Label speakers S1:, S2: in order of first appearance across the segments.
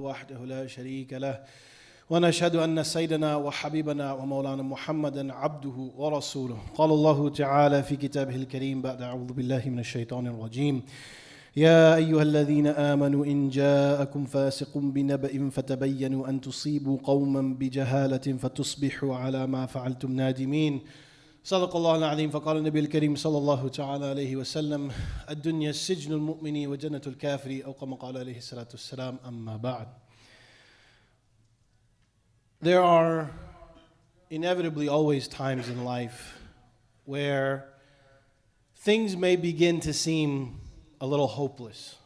S1: وحده لا شريك له ونشهد أن سيدنا وحبيبنا ومولانا محمدا عبده ورسوله قال الله تعالى في كتابه الكريم بعد أعوذ بالله من الشيطان الرجيم يا أيها الذين آمنوا إن جاءكم فاسق بنبأ فتبينوا أن تصيبوا قوما بجهالة فتصبحوا على ما فعلتم نادمين صدق الله العظيم فقال النبي الكريم صلى الله تعالى عليه وسلم الدنيا السجن المؤمن وجنة الكافر أو كما قال عليه الصلاة والسلام أما بعد. There are inevitably always times in life where things may begin to seem a little hopeless.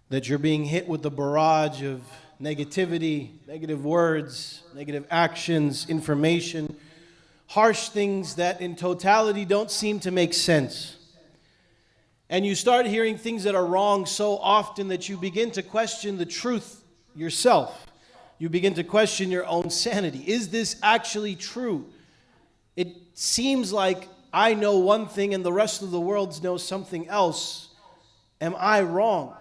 S1: That you're being hit with the barrage of negativity, negative words, negative actions, information, harsh things that in totality don't seem to make sense. And you start hearing things that are wrong so often that you begin to question the truth yourself. You begin to question your own sanity. Is this actually true? It seems like I know one thing and the rest of the world knows something else. Am I wrong?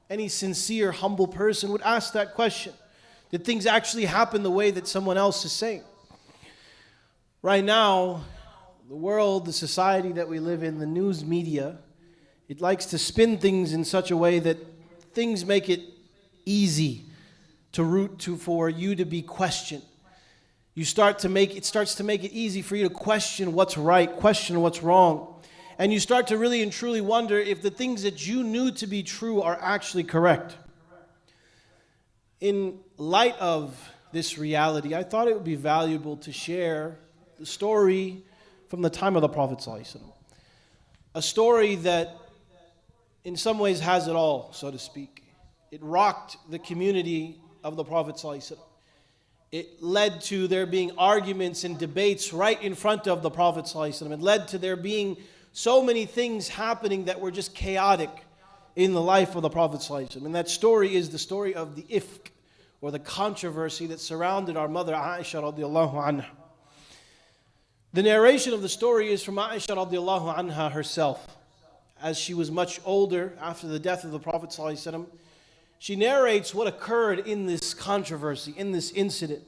S1: Any sincere, humble person would ask that question. Did things actually happen the way that someone else is saying? Right now, the world, the society that we live in, the news media, it likes to spin things in such a way that things make it easy for you to be questioned. It starts to make it easy for you to question what's right, question what's wrong. And you start to really and truly wonder if the things that you knew to be true are actually correct. In light of this reality, I thought it would be valuable to share the story from the time of the Prophet ﷺ. A story that in some ways has it all, so to speak. It rocked the community of the Prophet ﷺ. It led to there being arguments and debates right in front of the Prophet ﷺ. It led to there being so many things happening that were just chaotic in the life of the Prophet ﷺ. And that story is the story of the ifk, or the controversy that surrounded our mother Aisha radiallahu anha. The narration of the story is from Aisha radiallahu anha herself. As she was much older after the death of the Prophet ﷺ, she narrates what occurred in this controversy, in this incident.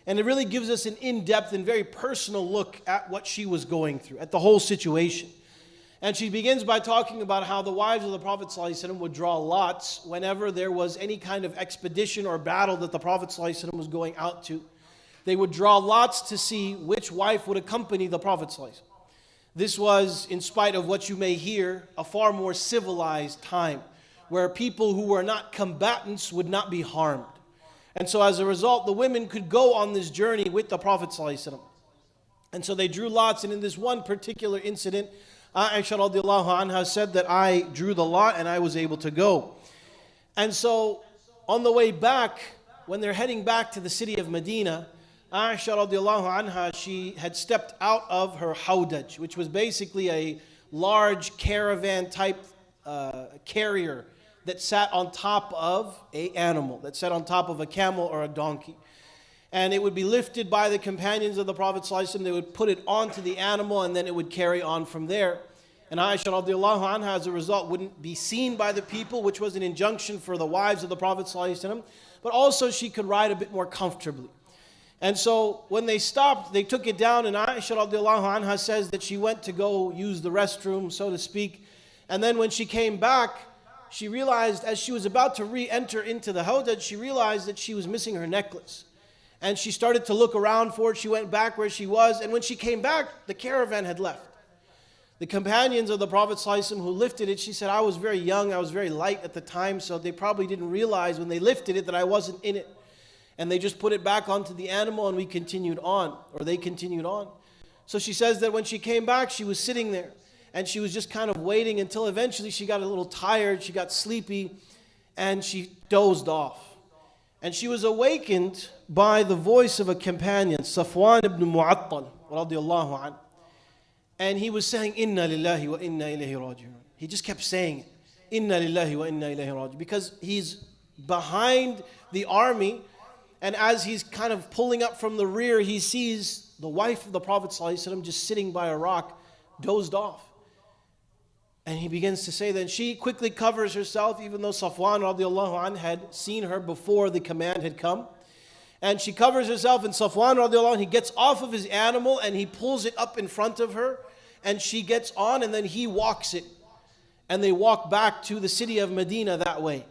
S1: And it really gives us an in-depth and very personal look at what she was going through, at the whole situation. And she begins by talking about how the wives of the Prophet ﷺ would draw lots whenever there was any kind of expedition or battle that the Prophet ﷺ was going out to. They would draw lots to see which wife would accompany the Prophet ﷺ. This was, in spite of what you may hear, a far more civilized time where people who were not combatants would not be harmed. And so as a result, the women could go on this journey with the Prophet ﷺ. And so they drew lots, and in this one particular incident, Aisha radiallahu anha said that I drew the lot and I was able to go. And so on the way back, when they're heading back to the city of Medina, Aisha radiallahu anha, she had stepped out of her hawdaj, which was basically a large caravan type carrier that sat on top of an animal, that sat on top of a camel or a donkey. And it would be lifted by the companions of the Prophet ﷺ. They would put it onto the animal and then it would carry on from there. And Aisha radiallahu anha, as a result, wouldn't be seen by the people, which was an injunction for the wives of the Prophet ﷺ. But also she could ride a bit more comfortably. And so when they stopped, they took it down, and Aisha radiallahu anha says that she went to go use the restroom, so to speak. And then when she came back, she realized, as she was about to re-enter into the hawdaj, she realized that she was missing her necklace. And she started to look around for it. She went back where she was. And when she came back, the caravan had left. The companions of the Prophet ﷺ who lifted it, she said, I was very young, I was very light at the time, so they probably didn't realize when they lifted it that I wasn't in it. And they just put it back onto the animal and we continued on, or they continued on. So she says that when she came back, she was sitting there. And she was just kind of waiting until eventually she got a little tired, she got sleepy, and she dozed off. And she was awakened by the voice of a companion, Safwan ibn Mu'attal, radiallahu anhu. And he was saying, Inna lillahi wa inna ilayhi raji'un. He just kept saying it, Inna lillahi wa inna ilayhi raji'un. Because he's behind the army, and as he's kind of pulling up from the rear, he sees the wife of the Prophet ﷺ just sitting by a rock, dozed off. And he begins to say that she quickly covers herself, even though Safwan radiallahu anh had seen her before the command had come. And she covers herself, and Safwan radiallahu anh, he gets off of his animal and he pulls it up in front of her. And she gets on, and then he walks it. And they walk back to the city of Medina that way.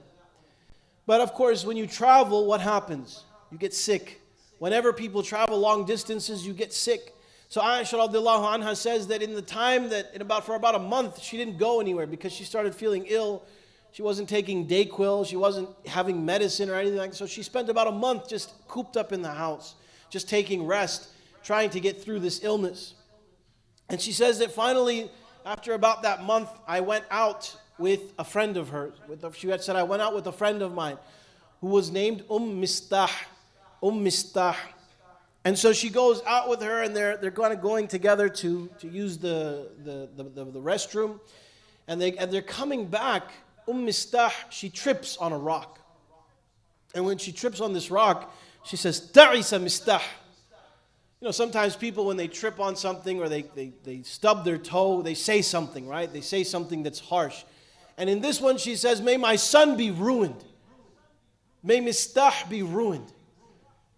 S1: But of course, when you travel, what happens? You get sick. Whenever people travel long distances, you get sick. So Aisha radiallahu anha says that in the time that, for about a month, she didn't go anywhere because she started feeling ill. She wasn't taking Dayquil, she wasn't having medicine or anything like that. So she spent about a month just cooped up in the house, just taking rest, trying to get through this illness. And she says that finally, after about that month, I went out with a friend of hers. She had said, I went out with a friend of mine who was named Mistah. Mistah. And so she goes out with her, and they're kind of going together to use the restroom. And they're coming back. Mistah, she trips on a rock. And when she trips on this rock, she says, Ta'isa Mistah. You know, sometimes people, when they trip on something or they stub their toe, they say something, right? They say something that's harsh. And in this one, she says, may my son be ruined. May Mistah be ruined.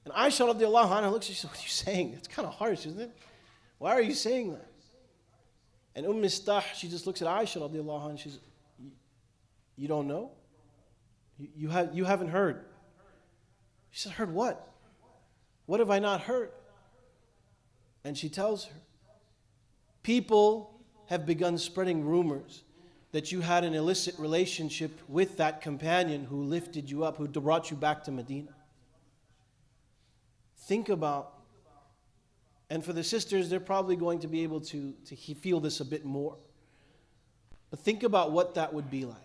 S1: And Aisha radiallahu anha looks, she says, what are you saying? It's kind of harsh, isn't it? Why are you saying that? And Mistah, she just looks at Aisha radiallahu anha and she says, you don't know? You haven't heard. She said, heard what? What have I not heard? And she tells her, people have begun spreading rumors that you had an illicit relationship with that companion who lifted you up, who brought you back to Medina. Think about, and for the sisters, they're probably going to be able to feel this a bit more. But think about what that would be like.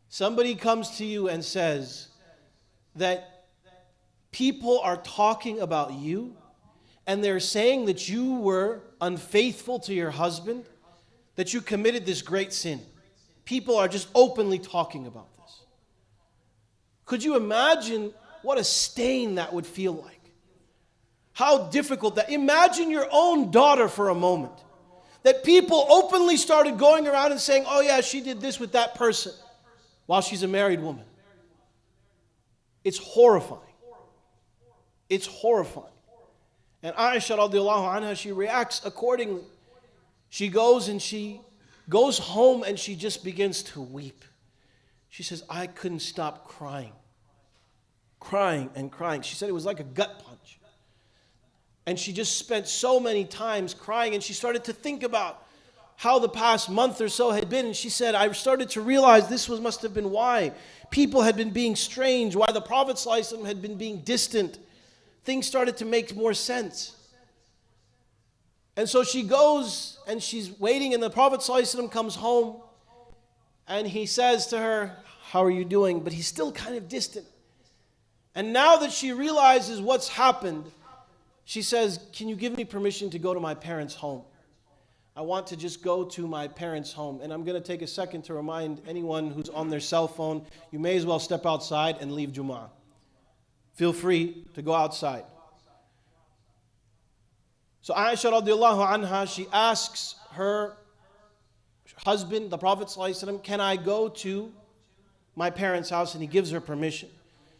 S1: Somebody comes to you and says that people are talking about you, and they're saying that you were unfaithful to your husband, that you committed this great sin. People are just openly talking about this. Could you imagine what a stain that would feel like? How difficult that. Imagine your own daughter for a moment. That people openly started going around and saying, oh yeah, she did this with that person while she's a married woman. It's horrifying. It's horrifying. And Aisha radiallahu anha, she reacts accordingly. She goes home and she just begins to weep. She says, I couldn't stop crying. Crying and crying. She said it was like a gut punch. And she just spent so many times crying, and she started to think about how the past month or so had been. And she said, I started to realize this must have been why. People had been being strange, why the Prophet ﷺ had been being distant. Things started to make more sense. And so she goes and she's waiting, and the Prophet ﷺ comes home and he says to her, how are you doing? But he's still kind of distant. And now that she realizes what's happened, she says, can you give me permission to go to my parents' home? I want to just go to my parents' home. And I'm going to take a second to remind anyone who's on their cell phone, you may as well step outside and leave Jumu'ah. Feel free to go outside. So Aisha radiallahu anha, she asks her husband, the Prophet ﷺ, can I go to my parents' house? And he gives her permission.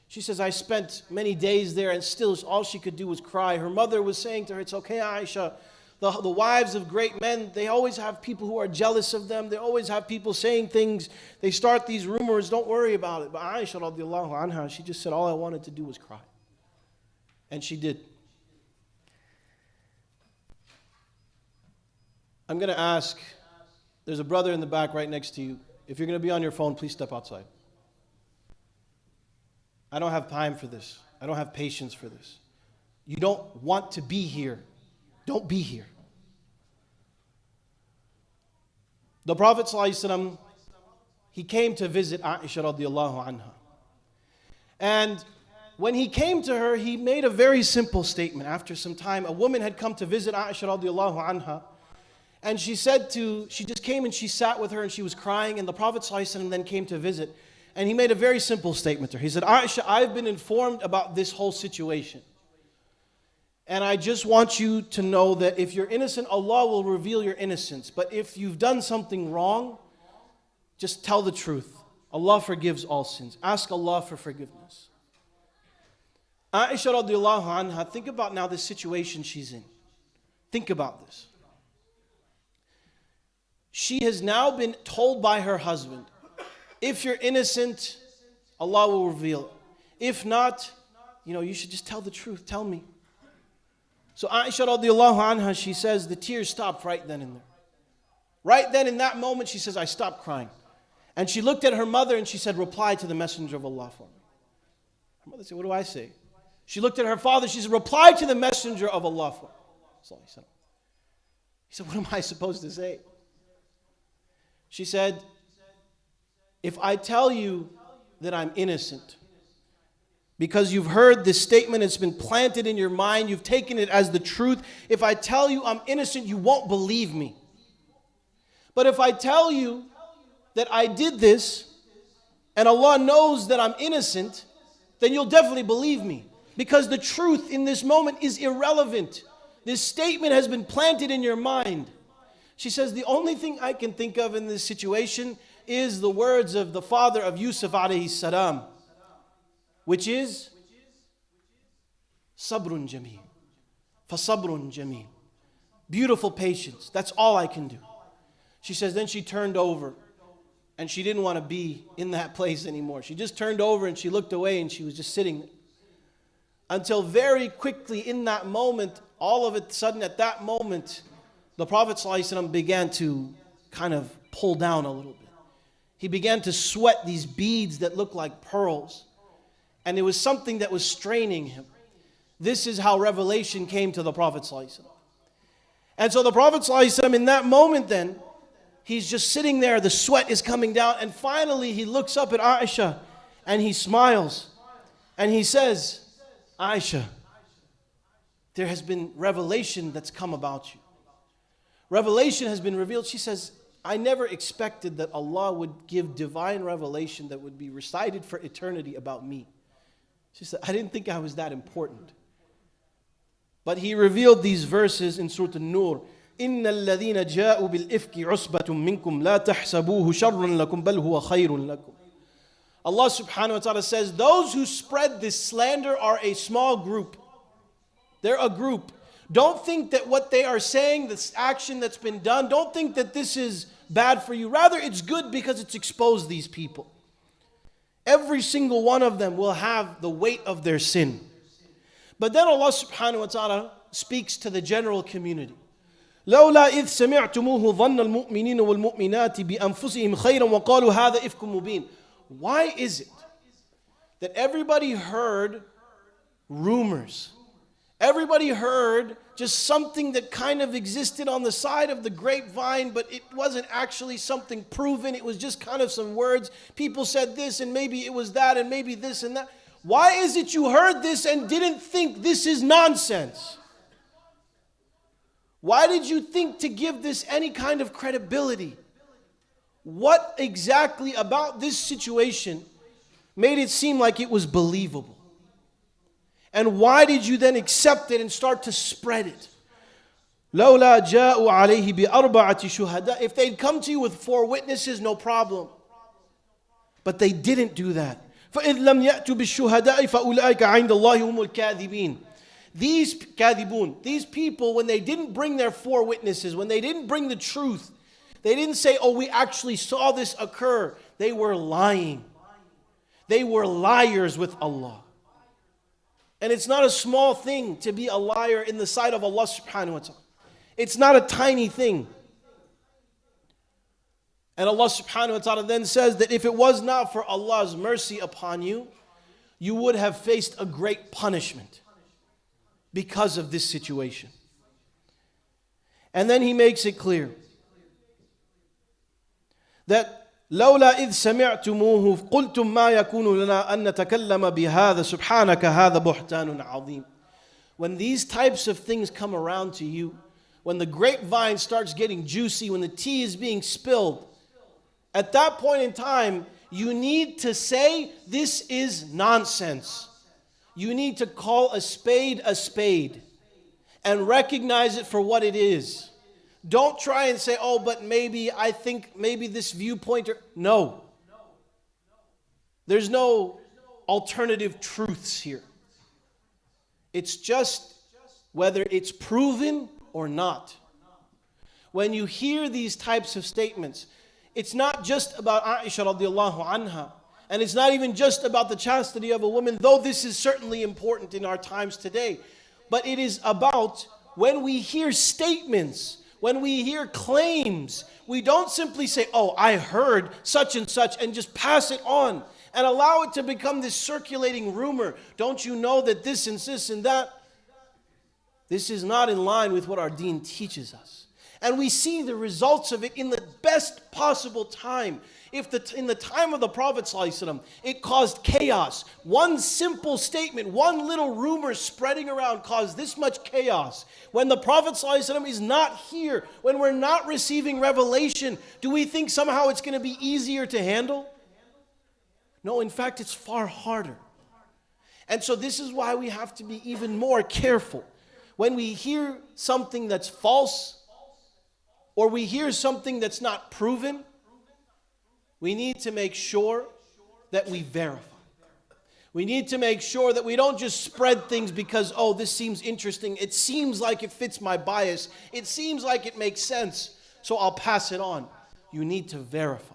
S1: She says, I spent many days there, and still all she could do was cry. Her mother was saying to her, it's okay, Aisha. The wives of great men, they always have people who are jealous of them. They always have people saying things. They start these rumors. Don't worry about it. But Aisha radiallahu anha, she just said, all I wanted to do was cry. And she did. I'm going to ask, there's a brother in the back right next to you. If you're going to be on your phone, please step outside. I don't have time for this. I don't have patience for this. You don't want to be here. Don't be here. The Prophet ﷺ, he came to visit Aisha radiallahu anha. And when he came to her, he made a very simple statement. After some time, a woman had come to visit Aisha radiallahu anha. And she just came and she sat with her and she was crying. And the Prophet ﷺ then came to visit. And he made a very simple statement to her. He said, Aisha, I've been informed about this whole situation. And I just want you to know that if you're innocent, Allah will reveal your innocence. But if you've done something wrong, just tell the truth. Allah forgives all sins. Ask Allah for forgiveness. Aisha radiallahu anha, think about now the situation she's in. Think about this. She has now been told by her husband, if you're innocent, Allah will reveal it. If not, you should just tell the truth. Tell me. So Aisha radiallahu anha, she says, the tears stopped right then and there. Right then in that moment, she says, I stopped crying. And she looked at her mother and she said, reply to the messenger of Allah for me. Her mother said, what do I say? She looked at her father, she said, reply to the messenger of Allah for me. He said, what am I supposed to say? She said, if I tell you that I'm innocent, because you've heard this statement, it's been planted in your mind, you've taken it as the truth. If I tell you I'm innocent, you won't believe me. But if I tell you that I did this, and Allah knows that I'm innocent, then you'll definitely believe me. Because the truth in this moment is irrelevant. This statement has been planted in your mind. She says, the only thing I can think of in this situation is the words of the father of Yusuf alayhi salam, which is, Sabrun jameel. Fasabrun jameel. Beautiful patience. That's all I can do. She says, then she turned over and she didn't want to be in that place anymore. She just turned over and she looked away and she was just sitting there. Until very quickly in that moment, all of a sudden at that moment, the Prophet ﷺ began to kind of pull down a little bit. He began to sweat these beads that looked like pearls. And it was something that was straining him. This is how revelation came to the Prophet ﷺ. And so the Prophet ﷺ in that moment then, he's just sitting there, the sweat is coming down, and finally he looks up at Aisha and he smiles and he says, Aisha, there has been revelation that's come about you. Revelation has been revealed. She says, I never expected that Allah would give divine revelation that would be recited for eternity about me. She said, I didn't think I was that important. But He revealed these verses in Surah An-Nur. إِنَّ الَّذِينَ جَاءُوا بِالْإِفْكِ عُصْبَةٌ مِّنْكُمْ لَا تَحْسَبُوهُ شَرًّا لَكُمْ بَلْ هُوَ خَيْرٌ لَكُمْ. Allah subhanahu wa ta'ala says, those who spread this slander are a small group. They're a group. Don't think that what they are saying, this action that's been done, don't think that this is bad for you. Rather, it's good because it's exposed these people. Every single one of them will have the weight of their sin. But then Allah subhanahu wa ta'ala speaks to the general community. لولا إذ سمعتموه ظن المؤمنين والمؤمنات بأنفسهم خيرا وقالوا هذا إفك مبين. Why is it that everybody heard rumors? Everybody heard just something that kind of existed on the side of the grapevine, but it wasn't actually something proven. It was just kind of some words. People said this, and maybe it was that, and maybe this and that. Why is it you heard this and didn't think this is nonsense? Why did you think to give this any kind of credibility? What exactly about this situation made it seem like it was believable? And why did you then accept it and start to spread it? لَوْلَا جَاءُوا عَلَيْهِ بِأَرْبَعَةِ شُهَدَاء. If they'd come to you with 4 witnesses, no problem. But they didn't do that. فَإِذْ لَمْ يَأْتُوا بِالشُّهَدَاءِ فَأُولَٰئِكَ عِنْدَ اللَّهِ هُمُ الْكَاذِبِينَ. These people, when they didn't bring their 4 witnesses, when they didn't bring the truth, they didn't say, oh, we actually saw this occur. They were lying. They were liars with Allah. And it's not a small thing to be a liar in the sight of Allah subhanahu wa ta'ala. It's not a tiny thing. And Allah subhanahu wa ta'ala then says that if it was not for Allah's mercy upon you, you would have faced a great punishment because of this situation. And then He makes it clear that لولا إذ سمعتموه قلتم ما يكون لنا أن نتكلم بهذا سبحانك هذا بهتان عظيم. When these types of things come around to you, when the grapevine starts getting juicy, when the tea is being spilled, at that point in time, you need to say, this is nonsense. You need to call a spade a spade. and recognize it for what it is. Don't try and say, oh, but maybe I think maybe this viewpoint. No. There's no alternative truths here. It's just whether it's proven or not. When you hear these types of statements, it's not just about Aisha radiallahu anha, and it's not even just about the chastity of a woman, though this is certainly important in our times today. But it is about when we hear statements, when we hear claims, we don't simply say, oh, I heard such and such, and just pass it on and allow it to become this circulating rumor. Don't you know that this and this and that? This is not in line with what our deen teaches us. And we see the results of it in the best possible time. In the time of the Prophet ﷺ, it caused chaos. One simple statement, one little rumor spreading around caused this much chaos. When the Prophet ﷺ is not here, when we're not receiving revelation, do we think somehow it's going to be easier to handle? No, in fact, it's far harder. And so this is why we have to be even more careful. When we hear something that's false, or we hear something that's not proven, we need to make sure that we verify. We need to make sure that we don't just spread things because, oh, this seems interesting. It seems like it fits my bias. It seems like it makes sense, so I'll pass it on. You need to verify.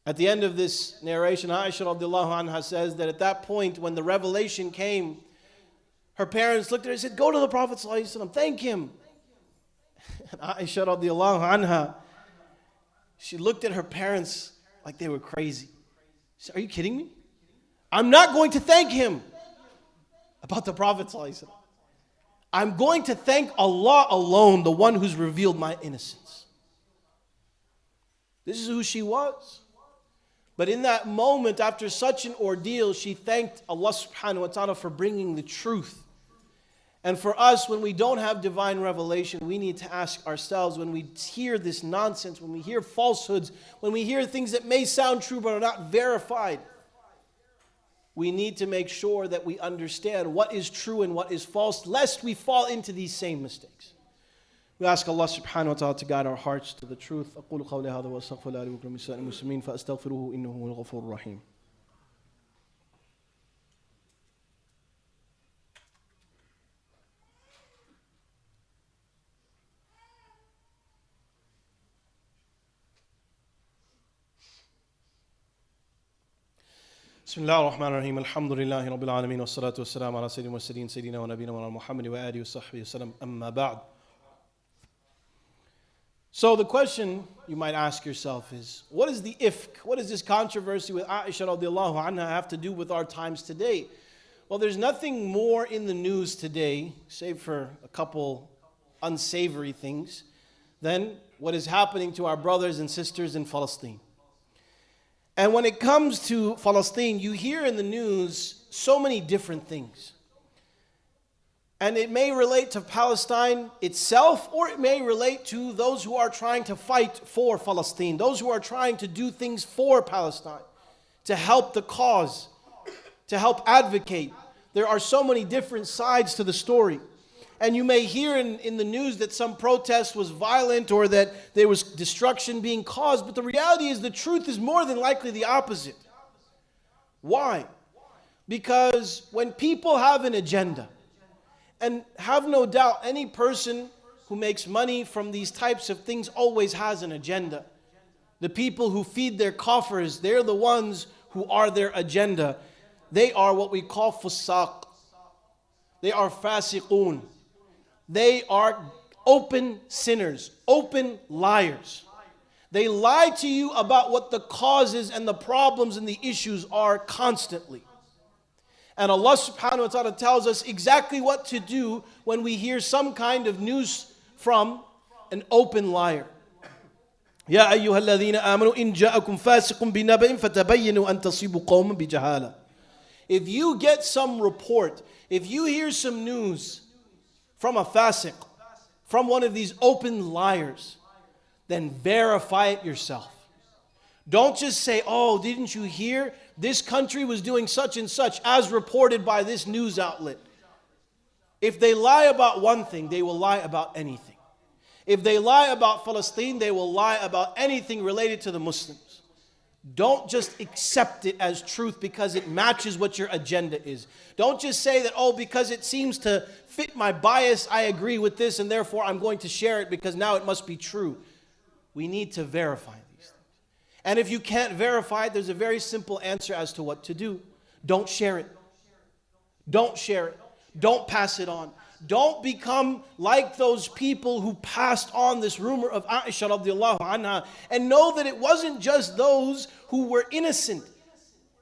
S1: At the end of this narration, Aisha radiallahu anha says that at that point when the revelation came, her parents looked at her and said, go to the Prophet ﷺ, thank him. And Aisha radiallahu anha, she looked at her parents like they were crazy. She said, are you kidding me? I'm not going to thank him about the Prophet ﷺ. I'm going to thank Allah alone, the one who's revealed my innocence. This is who she was. But in that moment, after such an ordeal, she thanked Allah subhanahu wa ta'ala for bringing the truth. And for us, when we don't have divine revelation, we need to ask ourselves, when we hear this nonsense, when we hear falsehoods, when we hear things that may sound true but are not verified, we need to make sure that we understand what is true and what is false, lest we fall into these same mistakes. We ask Allah subhanahu wa ta'ala to guide our hearts to the truth. أقول قولي هذا وأستغفر الله لي ولكم لسائر المسلمين فأستغفروه إنه هو الغفور الرحيم. بسم الله الرحمن الرحيم الحمد لله رب العالمين والصلاة والسلام على سيد المرسلين سيدنا ونبينا محمد وآله وصحبه وسلم أما بعد. So the question you might ask yourself is, what is the ifk? What does this controversy with Aisha radiallahu anha have to do with our times today? Well, there's nothing more in the news today, save for a couple unsavory things, than what is happening to our brothers and sisters in Palestine. And when it comes to Palestine, you hear in the news so many different things. And it may relate to Palestine itself, or it may relate to those who are trying to fight for Palestine, those who are trying to do things for Palestine, to help the cause, to help advocate. There are so many different sides to the story. And you may hear in the news that some protest was violent or that there was destruction being caused, but the reality is the truth is more than likely the opposite. Why? Because when people have an agenda, and have no doubt, any person who makes money from these types of things always has an agenda. The people who feed their coffers, they're the ones who are their agenda. They are what we call fusaq. They are fasiqun. They are open sinners, open liars. They lie to you about what the causes and the problems and the issues are constantly. And Allah subhanahu wa ta'ala tells us exactly what to do when we hear some kind of news from an open liar. يا أيها الذين آمنوا إن جاءكم فاسق بنبأ فتبينوا أن تصيبوا قوما بجهالة. If you get some report, if you hear some news from a fasiq, from one of these open liars, then verify it yourself. Don't just say, oh, didn't you hear? This country was doing such and such as reported by this news outlet. If they lie about one thing, they will lie about anything. If they lie about Palestine, they will lie about anything related to the Muslims. Don't just accept it as truth because it matches what your agenda is. Don't just say that, oh, because it seems to fit my bias, I agree with this, and therefore I'm going to share it because now it must be true. We need to verify these things. And if you can't verify it, there's a very simple answer as to what to do. Don't share it. Don't share it. Don't pass it on. Don't become like those people who passed on this rumor of Aisha radiallahu anha, and know that it wasn't just those who were innocent.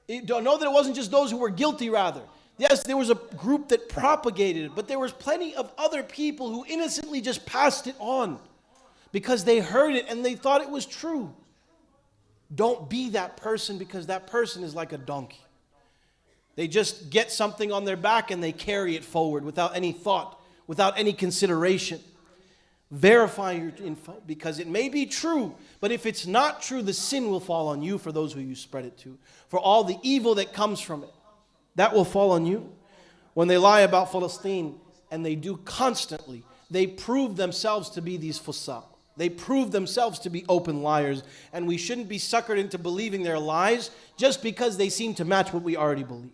S1: Know that it wasn't just those who were guilty, rather. Yes, there was a group that propagated it, but there was plenty of other people who innocently just passed it on because they heard it and they thought it was true. Don't be that person, because that person is like a donkey. They just get something on their back and they carry it forward without any thought, without any consideration. Verify your info, because it may be true, but if it's not true, the sin will fall on you for those who you spread it to. For all the evil that comes from it, that will fall on you. When they lie about Palestine, and they do constantly, they prove themselves to be these fusaq. They prove themselves to be open liars, and we shouldn't be suckered into believing their lies just because they seem to match what we already believe.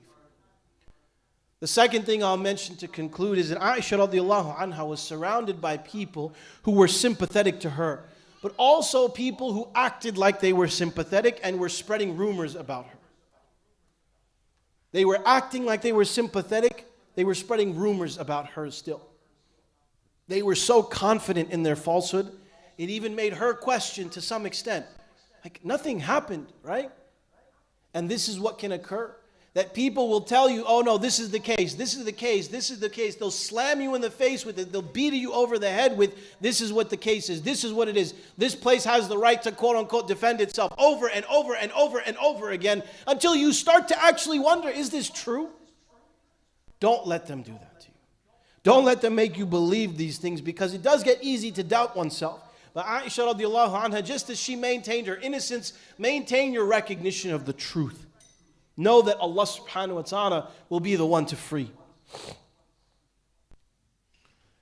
S1: The second thing I'll mention to conclude is that Aisha radiallahu anha was surrounded by people who were sympathetic to her, but also people who acted like they were sympathetic and were spreading rumors about her. They were acting like they were sympathetic, they were spreading rumors about her still. They were so confident in their falsehood, it even made her question to some extent. Like, nothing happened, right? And this is what can occur. That people will tell you, oh no, this is the case, this is the case, this is the case. They'll slam you in the face with it. They'll beat you over the head with, this is what the case is, this is what it is. This place has the right to quote unquote defend itself over and over and over and over again, until you start to actually wonder, is this true? Don't let them do that to you. Don't let them make you believe these things, because it does get easy to doubt oneself. But Aisha radiallahu anha, just as she maintained her innocence, maintain your recognition of the truth. Know that Allah subhanahu wa ta'ala will be the one to free.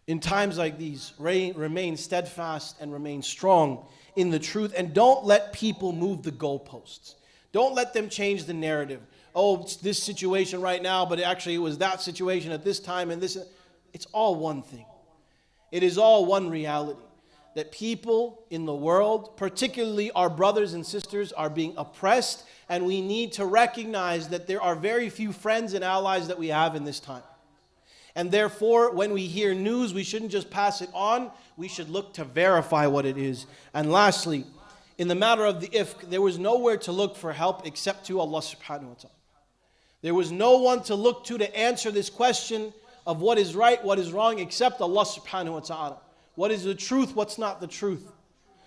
S1: In times like these, remain steadfast and remain strong in the truth, and don't let people move the goalposts. Don't let them change the narrative. Oh, it's this situation right now, but actually it was that situation at this time and this. It's all one thing. It is all one reality. That people in the world, particularly our brothers and sisters, are being oppressed, and we need to recognize that there are very few friends and allies that we have in this time. And therefore, when we hear news, we shouldn't just pass it on. We should look to verify what it is. And lastly, in the matter of the ifk, there was nowhere to look for help except to Allah subhanahu wa ta'ala. There was no one to look to answer this question of what is right, what is wrong, except Allah subhanahu wa ta'ala. What is the truth, what's not the truth?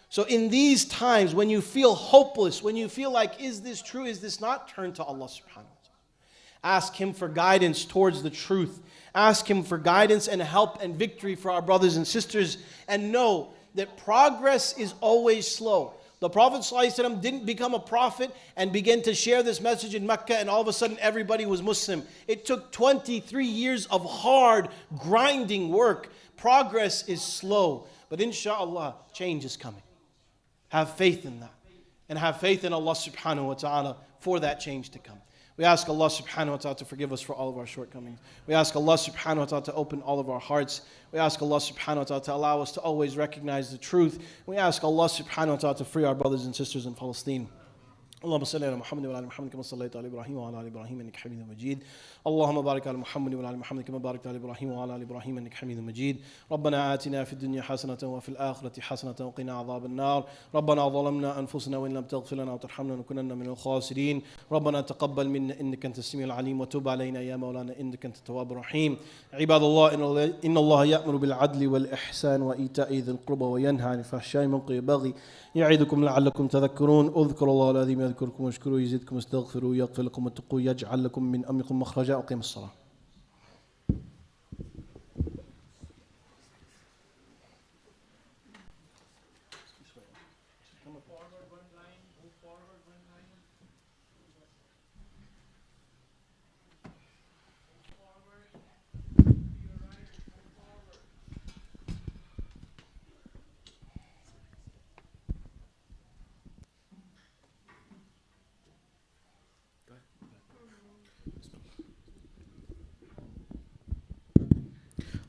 S1: So in these times, when you feel hopeless, when you feel like, is this true, is this not? Turn to Allah subhanahu wa ta'ala. Ask Him for guidance towards the truth. Ask Him for guidance and help and victory for our brothers and sisters. And know that progress is always slow. The Prophet ﷺ didn't become a prophet and begin to share this message in Mecca and all of a sudden everybody was Muslim. It took 23 years of hard, grinding work. Progress is slow, but inshallah, change is coming. Have faith in that, and have faith in Allah subhanahu wa ta'ala for that change to come. We ask Allah subhanahu wa ta'ala to forgive us for all of our shortcomings. We ask Allah subhanahu wa ta'ala to open all of our hearts. We ask Allah subhanahu wa ta'ala to allow us to always recognize the truth. We ask Allah subhanahu wa ta'ala to free our brothers and sisters in Palestine. اللهم صل على محمد وعلى ال محمد كما صليت على ابراهيم وعلى ال ابراهيم انك حميد مجيد اللهم بارك على محمد وعلى ال محمد كما باركت على ابراهيم وعلى ال ابراهيم انك حميد مجيد ربنا آتنا في الدنيا حسنة وفي الآخرة حسنة وقنا عذاب النار ربنا ظلمنا أنفسنا وإن لم تغفر لنا وترحمنا لنكونن من الخاسرين ربنا تقبل منا إنك أنت السميع العليم وتب علينا يا مولانا إنك أنت التواب الرحيم عباد الله إن الله يأمر بالعدل والإحسان وإيتاء ذي القربى وينهى عن الفحشاء والمنكر والبغي يعظكم لعلكم تذكرون اذكروا الله العظيم يذكركم واشكروه يزدكم استغفروا يغفر لكم واتقوا يجعل لكم من أمركم مخرجا أقيموا الصلاة.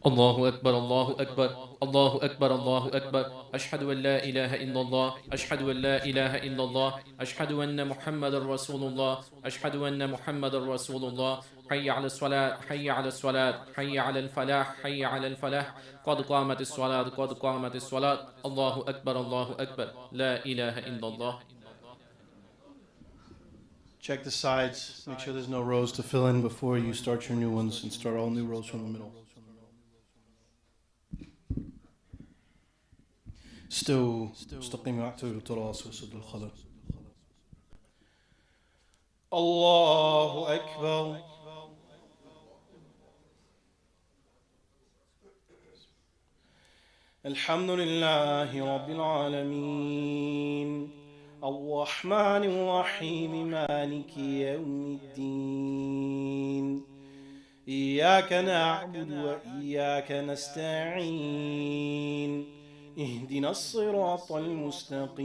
S2: الله أكبر الله أكبر الله أكبر الله أكبر أشهد أن لا إله إلا الله أشهد أن لا إله إلا الله أشهد أن محمد رسول الله أشهد أن محمد رسول الله حي على الصلاة حي على الصلاة حي على الفلاح حي على الفلاح قد قامت الصلاة قد قامت الصلاة الله أكبر الله أكبر لا إله إلا الله.
S1: Check the sides. Make sure there's no rows to fill in before you start your new ones, and start all new rows from the middle. استقيموا واعتدلوا التراص وسد الخلل. الله أكبر. الحمد لله رب العالمين الرحمن الرحيم مالك يوم الدين إياك نعبد وإياك نستعين اهدنا الصراط المستقيم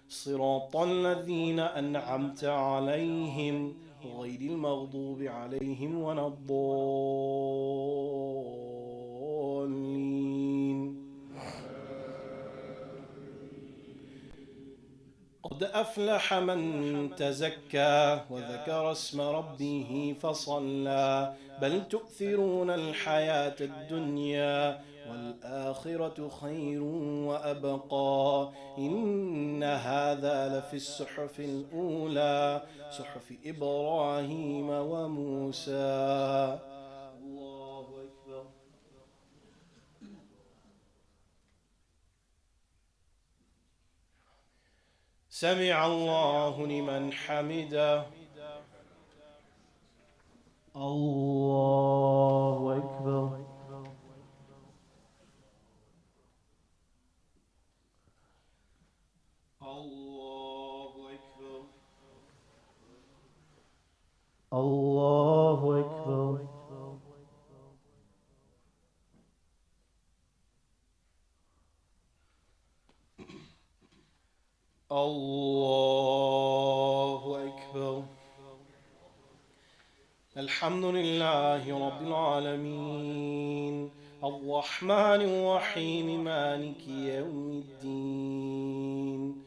S1: صراط الذين أنعمت عليهم غير المغضوب عليهم ولا الضالين. قد أفلح من تزكى وذكر اسم ربه فصلى بل تؤثرون الحياة الدنيا والآخرة خير وأبقى إن هذا لفي الصحف الأولى صحف إبراهيم وموسى. الله أكبر. سمع الله لمن حمده. الله أكبر. الله أكبر. الله أكبر. الله أكبر. الحمد لله رب العالمين الرحمن الرحيم مالك يوم الدين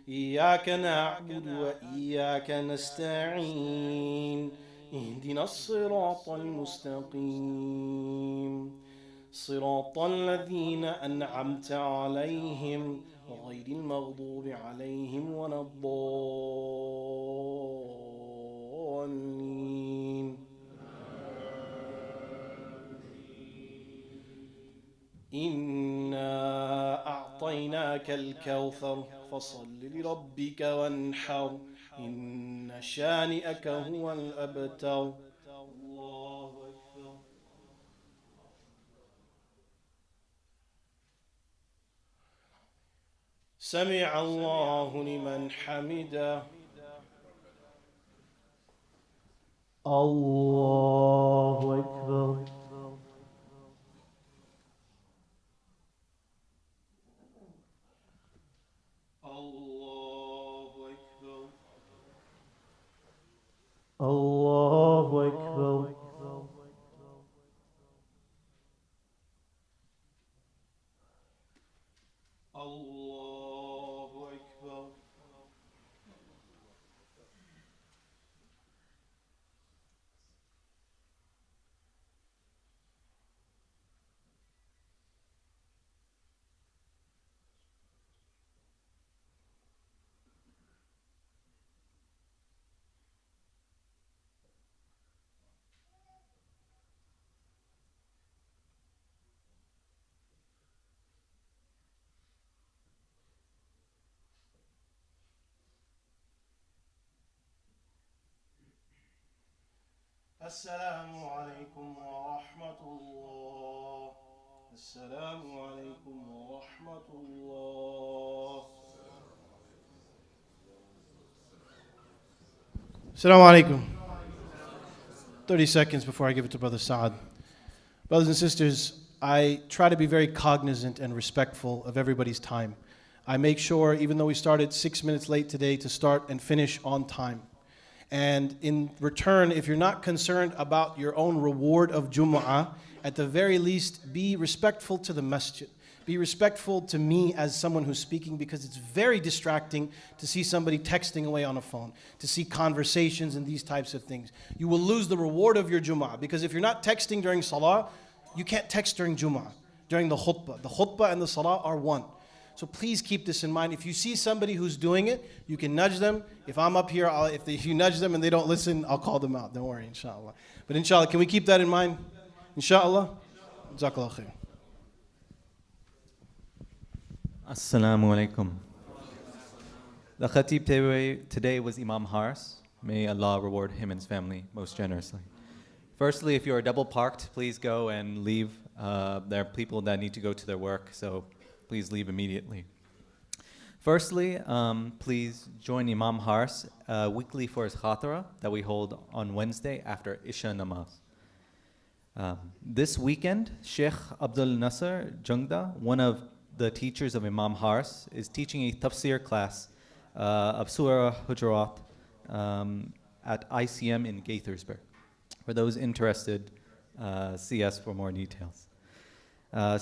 S1: إياك نعبد وإياك نستعين اهدنا الصراط المستقيم صراط الذين أنعمت عليهم غير المغضوب عليهم ولا الضالين. إنا أعطيناك الكوثر فصل لربك وانحر إن شانئك هو الأبتر. الله أكبر. سمع الله لمن حمده. الله أكبر. الله أكبر. الله أكبر. الله أكبر. السلام عليكم ورحمة الله. السلام عليكم ورحمة الله. السلام عليكم. 30 seconds before I give it to Brother Saad. Brothers and sisters, I try to be very cognizant and respectful of everybody's time. I make sure, even though we started 6 minutes late today, to start and finish on time. And in return, if you're not concerned about your own reward of Jumu'ah, at the very least, be respectful to the masjid. Be respectful to me as someone who's speaking, because it's very distracting to see somebody texting away on a phone, to see conversations and these types of things. You will lose the reward of your Jumu'ah, because if you're not texting during Salah, you can't text during Jumu'ah, during the khutbah. The khutbah and the Salah are one. So please keep this in mind. If you see somebody who's doing it, you can nudge them. If I'm up here, if you nudge them and they don't listen, I'll call them out. Don't worry, inshallah. But inshallah, can we keep that in mind? Inshallah. Jazakallah khair.
S3: Assalamu alaikum. The khatib today was Imam Haris. May Allah reward him and his family most generously. Firstly, if you are double parked, please go and leave. There are people that need to go to their work, so please leave immediately. Firstly, please join Imam Haris weekly for his khatara that we hold on Wednesday after Isha namaz. This weekend, Sheikh Abdul Nasser Jungda, one of the teachers of Imam Haris, is teaching a tafsir class of Surah Hujurat at ICM in Gaithersburg. For those interested, see us for more details. The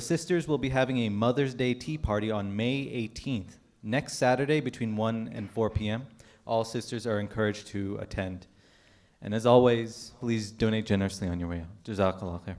S3: sisters will be having a Mother's Day tea party on May 18th, next Saturday between 1 and 4 p.m. All sisters are encouraged to attend. And as always, please donate generously on your way out. Jazakallah khair.